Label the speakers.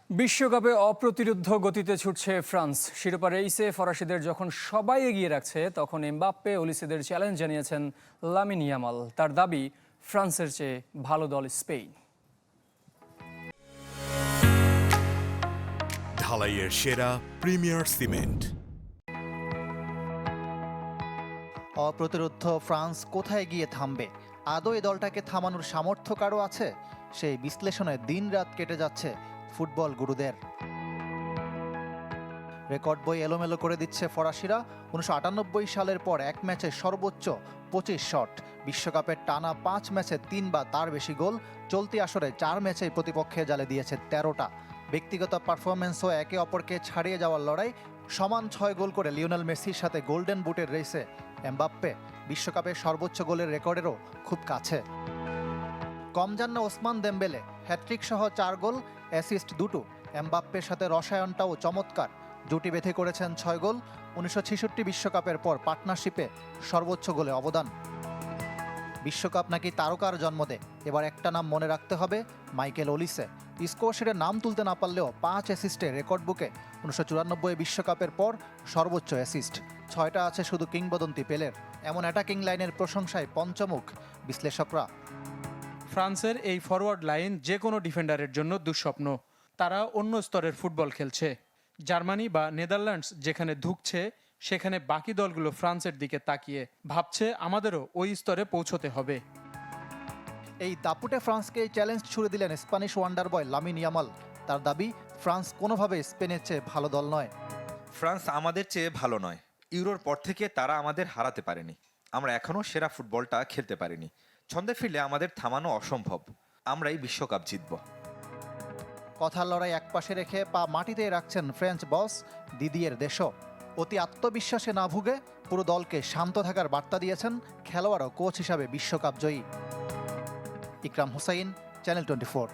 Speaker 1: বিশ্বকাপে অপ্রতিরোধ্য গতিতে ছুটছে ফ্রান্স। শিরোপা রেইসে ফরাসিদের যখন সবাই এগিয়ে রাখছে, তখন এমবাপ্পে ওলিসেদের চ্যালেঞ্জ জানিয়েছেন লামিন ইয়ামাল। তার দাবি, ফ্রান্সের চেয়ে ভালো দল স্পেন।
Speaker 2: ঢালাইয়ের সেরা প্রিমিয়ার সিমেন্ট।
Speaker 3: অপ্রতিরোধ্য ফ্রান্স কোথায় গিয়ে থামবে? আদৌ এই দলটাকে থামানোর সামর্থ্য কারও আছে? সেই বিশ্লেষণে দিন-রাত কেটে যাচ্ছে ফুটবল গুরুদের। রেকর্ড বই এলোমেলো করে দিচ্ছে ফরাসিরা। 1998 সালের পর এক ম্যাচে সর্বোচ্চ 25 শট, বিশ্বকাপের টানা 5 ম্যাচে 3 বা তার বেশি গোল, চলতি আসরে 4 ম্যাচেই প্রতিপক্ষের জালে দিয়েছে 13টা। ব্যক্তিগত পারফরমেন্সও একে অপরকে ছাড়িয়ে যাওয়ার লড়াই। সমান 6 গোল করে লিওনেল মেসির সাথে গোল্ডেন বুটের রেসে এমবাপ্পে বিশ্বকাপের সর্বোচ্চ গোলের রেকর্ডেরও খুব কাছে। কম যান না ওসমান দেমবেলে, হ্যাট্রিক সহ 4 গোল, অ্যাসিস্ট 2টো। এমবাপ্পের সাথে রসায়নটাও চমৎকার, জুটি বেঁধে করেছেন 6 গোল। 1966 বিশ্বকাপের পর পার্টনারশিপে সর্বোচ্চ গোলে অবদান। বিশ্বকাপ নাকি তারকার জন্ম দেয়, এবার একটা নাম মনে রাখতে হবে, মাইকেল ওলিসে। স্কোরশিটে নাম তুলতে না পারলেও 5 অ্যাসিস্টে রেকর্ড বুকে। 1994 বিশ্বকাপের পর সর্বোচ্চ অ্যাসিস্ট, 6টা আছে শুধু কিংবদন্তি পেলের। এমন অ্যাটাকিং লাইনের প্রশংসায় পঞ্চমুখ বিশ্লেষকরা।
Speaker 4: ফ্রান্সের এই ফরওয়ার্ড লাইন যে কোনো ডিফেন্ডারের জন্য দুঃস্বপ্ন। তারা অন্য স্তরের ফুটবল খেলছে। জার্মানি বা নেদারল্যান্ডস যেখানে ধুঁকছে, সেখানে বাকি দলগুলো ফ্রান্সের দিকে তাকিয়ে ভাবছে আমাদেরও ওই স্তরে পৌঁছতে হবে।
Speaker 3: এই দাপুটে ফ্রান্সকে চ্যালেঞ্জ ছুড়ে দিলেন স্প্যানিশ ওয়ান্ডার বয় লামিন ইয়ামাল। তার দাবি, ফ্রান্স কোনোভাবে স্পেনের চেয়ে ভালো দল নয়।
Speaker 5: ফ্রান্স আমাদের চেয়ে ভালো নয়। ইউরোর পর থেকে তারা আমাদের হারাতে পারেনি। আমরা এখনও সেরা ফুটবলটা খেলতে পারিনি। ছন্দে ফিরলে আমাদের থামানো অসম্ভব। আমরাই বিশ্বকাপ জিতব।
Speaker 3: কথার লড়াই একপাশে রেখে পা মাটিতে রাখছেন ফ্রেঞ্চ বস দিদিয়ের দেশও। অতি আত্মবিশ্বাসে না ভুগে পুরো দলকে শান্ত থাকার বার্তা দিয়েছেন খেলোয়াড় ও কোচ হিসাবে বিশ্বকাপ জয়ী ইকরাম হুসাইন, চ্যানেল 24।